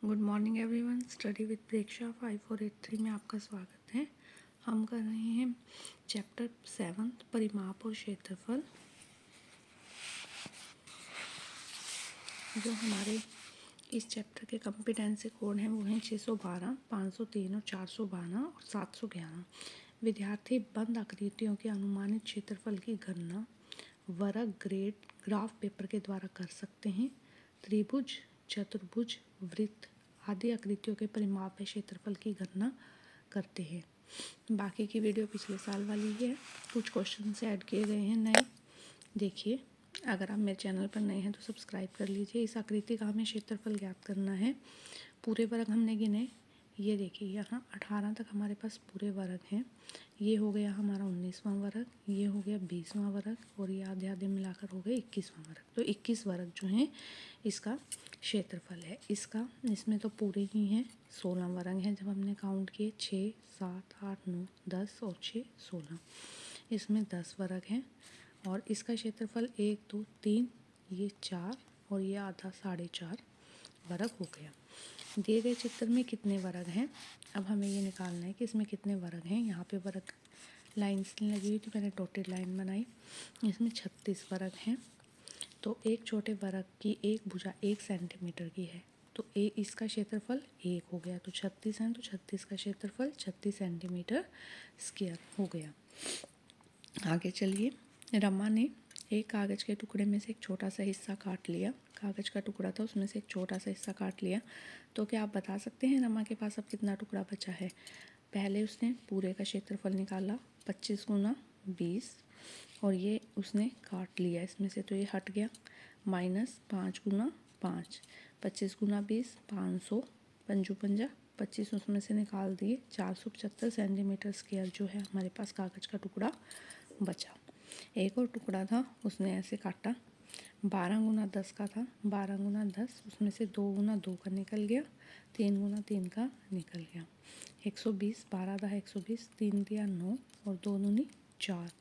Good morning everyone. Study with Preksha 5483 में आपका स्वागत है। हम कर रहे हैं चैप्टर 7 परिमाप और क्षेत्रफल। जो हमारे इस चैप्टर के कॉम्पिटेंसी कोड हैं वो हैं 612, 503 और 412 और 711। विद्यार्थी बंद आकृतियों के अनुमानित क्षेत्रफल की गणना वर्ग, ग्रेड, ग्राफ पेपर के द्वारा कर सकते हैं। त्रिभुज, चतुर्भुज, वृत्त आदि आकृतियों के परिमाप या क्षेत्रफल की गणना करते हैं। बाकी की वीडियो पिछले साल वाली है। कुछ क्वेश्चन से ऐड किए गए हैं नए। देखिए, अगर आप मेरे चैनल पर नए हैं तो सब्सक्राइब कर लीजिए। इस आकृति का हमें क्षेत्रफल ज्ञात करना है। पूरे वर्ग हमने गिने। ये देखिए, यहाँ 18 तक हमारे पास पूरे वर्ग हैं। ये हो गया हमारा 19वां वर्ग, ये हो गया 20वां वर्ग और ये आधे आधे मिलाकर हो गए 21वां वर्ग। तो 21 वर्ग जो हैं इसका क्षेत्रफल है। इसमें तो पूरे ही हैं, 16 वर्ग हैं। जब हमने काउंट किए 6, 7, 8, 9, 10 और 6, 16, इसमें 10 वर्ग हैं। और इसका क्षेत्रफल 1, 2, 3, ये 4 और ये आधा 4.5 वर्ग हो गया। दिए गए चित्र में कितने वर्ग हैं? अब हमें ये निकालना है कि इसमें कितने वर्ग हैं। यहाँ पे वर्ग लाइन्स लगी हुई थी, मैंने डॉटेड लाइन बनाई। इसमें 36 वर्ग हैं। तो एक छोटे वर्ग की एक भुजा 1 सेंटीमीटर की है, तो इसका क्षेत्रफल 1 हो गया। तो 36 हैं, तो 36 का क्षेत्रफल 36 सेंटीमीटर स्क्वायर हो गया। आगे चलिए। रमा ने एक कागज़ के टुकड़े में से एक छोटा सा हिस्सा काट लिया। कागज़ का टुकड़ा था, उसमें से एक छोटा सा हिस्सा काट लिया। तो क्या आप बता सकते हैं रमा के पास अब कितना टुकड़ा बचा है? पहले उसने पूरे का क्षेत्रफल निकाला 25 गुना 20 और ये उसने काट लिया इसमें से, तो ये हट गया। माइनस 5 गुना 5, 25 गुना 20 500, पंजू पंजा 25 उसमें से निकाल दिए। 475 सेंटीमीटर स्क्वायर जो है हमारे पास कागज़ का टुकड़ा बचा। एक और टुकड़ा था, उसने ऐसे काटा। 12 गुना 10 का था, 12 गुना 10 उसमें से 2 गुना 2 का निकल गया, 3 गुना 3 का निकल गया। 120, 12 दहा 120, 3 दिया 9 और 2 दूनी 4,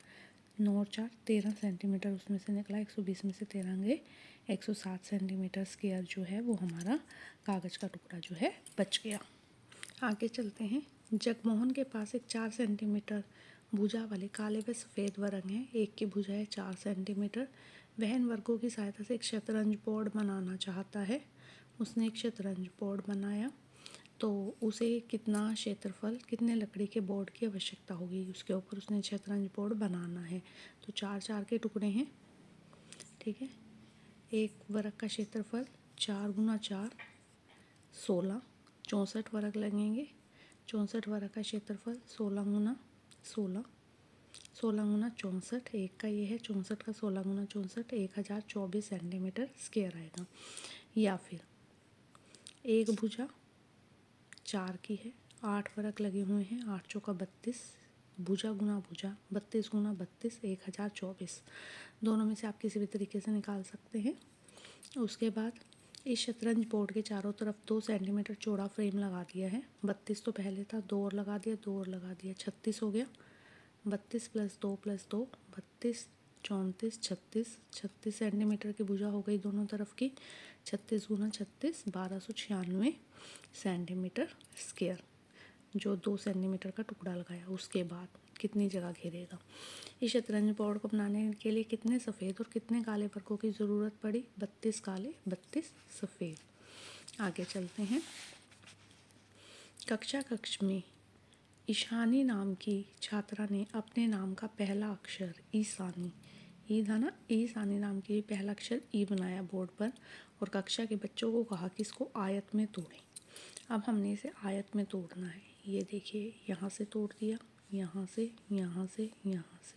9 और 4 13 सेंटीमीटर उसमें से निकला। 120 में से 13 गए, 160 सेंटीमीटर स्क्वायर जो है वो हमारा कागज़ का टुकड़ा जो है बच गया। आगे चलते हैं। जगमोहन के पास एक 4 सेंटीमीटर भुजा वाले काले व सफ़ेद वर्ग हैं। एक की भुजा है 4 सेंटीमीटर। वह इन वर्गों की सहायता से एक शतरंज बोर्ड बनाना चाहता है। उसने एक शतरंज बोर्ड बनाया, तो उसे कितना क्षेत्रफल, कितने लकड़ी के बोर्ड की आवश्यकता होगी? उसके ऊपर उसने शतरंज बोर्ड बनाना है। तो 4 4 के टुकड़े हैं, ठीक है। एक वर्ग का क्षेत्रफल 4 गुना 4 16, 64 वर्ग लगेंगे। 64 वर्ग का क्षेत्रफल 16 गुना 16, 16 गुना 64, एक का ये है 64 का 16 गुना 64, 1024 सेंटीमीटर स्क्वायर आएगा। या फिर एक भुजा 4 की है, 8 वर्ग लगे हुए हैं, 8 चौका 32, भुजा गुना भुजा 32 गुना 32, 1024। दोनों में से आप किसी भी तरीके से निकाल सकते हैं। उसके बाद इस शतरंज बोर्ड के चारों तरफ 2 सेंटीमीटर चौड़ा फ्रेम लगा दिया है। 32 तो पहले था, 2 और लगा दिया, 2 और लगा दिया, 36 हो गया। 32 + 2 + 2 32, 34, 36, 36 सेंटीमीटर की भुजा हो गई दोनों तरफ की। 36 गुना 36 1296 सेंटीमीटर स्क्वायर, जो 2 सेंटीमीटर का टुकड़ा लगाया। उसके बाद कितनी जगह घेरेगा? इस शतरंज बोर्ड को बनाने के लिए कितने सफ़ेद और कितने काले वर्गों की ज़रूरत पड़ी? 32 काले, 32 सफ़ेद। आगे चलते हैं। कक्ष में ईशानी नाम की छात्रा ने अपने नाम का पहला अक्षर ईशानी, ई था ना, ईशानी नाम की पहला अक्षर ई बनाया बोर्ड पर और कक्षा के बच्चों को कहा कि इसको आयत में तोड़ें। अब हमने इसे आयत में तोड़ना है। ये देखिए, यहाँ से तोड़ दिया, यहाँ से, यहाँ से, यहाँ से,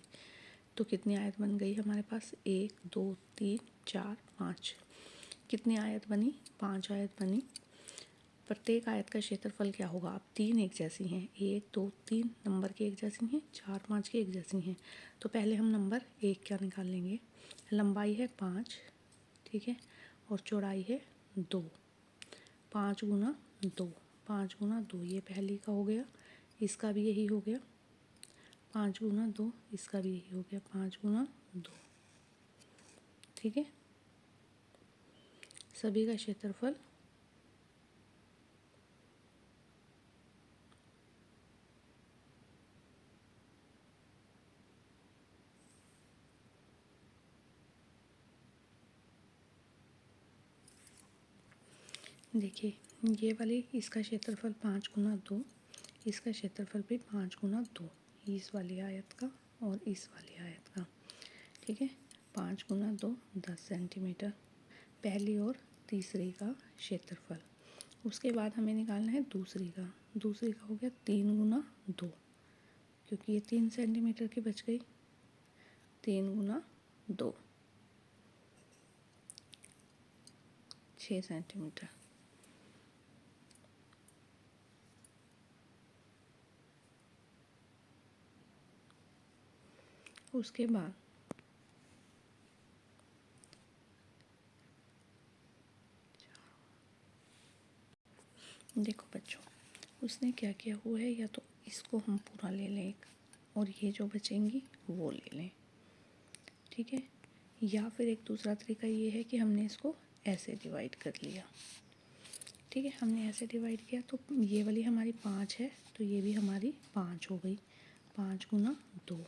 तो कितनी आयत बन गई हमारे पास? 1 2 3 4 5। कितनी आयत बनी? 5 आयत बनी। प्रत्येक आयत का क्षेत्रफल क्या होगा? अब 3 एक जैसी हैं, 1 2 3 नंबर की एक जैसी हैं, 4 5 की एक जैसी हैं। तो पहले हम नंबर 1 क्या निकालेंगे? लंबाई है 5, ठीक है, और चौड़ाई है 2। 5 गुना 2, 5 गुना 2, ये पहली का हो गया, इसका भी यही हो गया। 5 गुना 2, इसका भी यही हो गया, 5 गुना 2, ठीक है। सभी का क्षेत्रफल देखिए ये वाली इसका क्षेत्रफल 5 गुना 2, इसका क्षेत्रफल भी 5 गुना 2, इस वाली आयत का और इस वाली आयत का। ठीक है, 5 गुना 2 10 सेंटीमीटर पहली और तीसरी का क्षेत्रफल। उसके बाद हमें निकालना है दूसरी का हो गया 3 गुना 2, क्योंकि ये 3 सेंटीमीटर की बच गई, 3 गुना 2 6 सेंटीमीटर। उसके बाद देखो बच्चों, उसने क्या किया हुआ है, या तो इसको हम पूरा ले लें एक, और ये जो बचेंगी वो ले लें। ठीक है, या फिर एक दूसरा तरीका ये है कि हमने इसको ऐसे डिवाइड कर लिया। ठीक है, हमने ऐसे डिवाइड किया तो ये वाली हमारी 5 है, तो ये भी हमारी 5 हो गई, 5 गुना 2।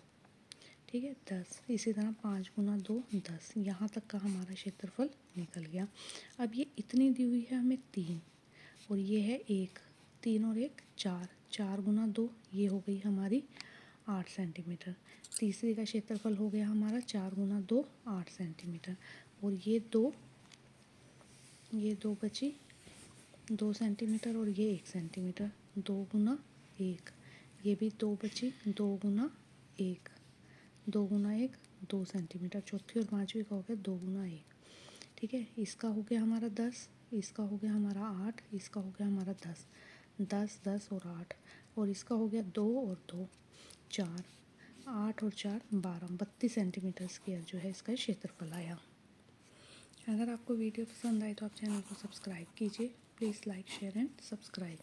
ठीक है, 10। इसी तरह 5 गुना 2 10, यहाँ तक का हमारा क्षेत्रफल निकल गया। अब ये इतनी दी हुई है हमें 3, और ये है 1, 3 और 1 4, 4 गुना 2 ये हो गई हमारी 8 सेंटीमीटर। तीसरी का क्षेत्रफल हो गया हमारा 4 गुना 2 8 सेंटीमीटर, और ये दो बची 2 सेंटीमीटर, और ये 1 सेंटीमीटर, 2 गुना 1, ये भी 2 बची 2 गुना 1, 2 गुना 1 2 सेंटीमीटर। चौथी और पाँचवीं का हो गया 2 गुना 1। ठीक है, इसका हो गया हमारा 10, इसका हो गया हमारा 8, इसका हो गया हमारा 10, 10 10 और 8, और इसका हो गया 2 और 2 4, 8 और 4 12, 32 सेंटीमीटर स्क्वायर जो है इसका क्षेत्रफल आया। अगर आपको वीडियो पसंद आए तो आप चैनल को सब्सक्राइब कीजिए। Please like share and subscribe.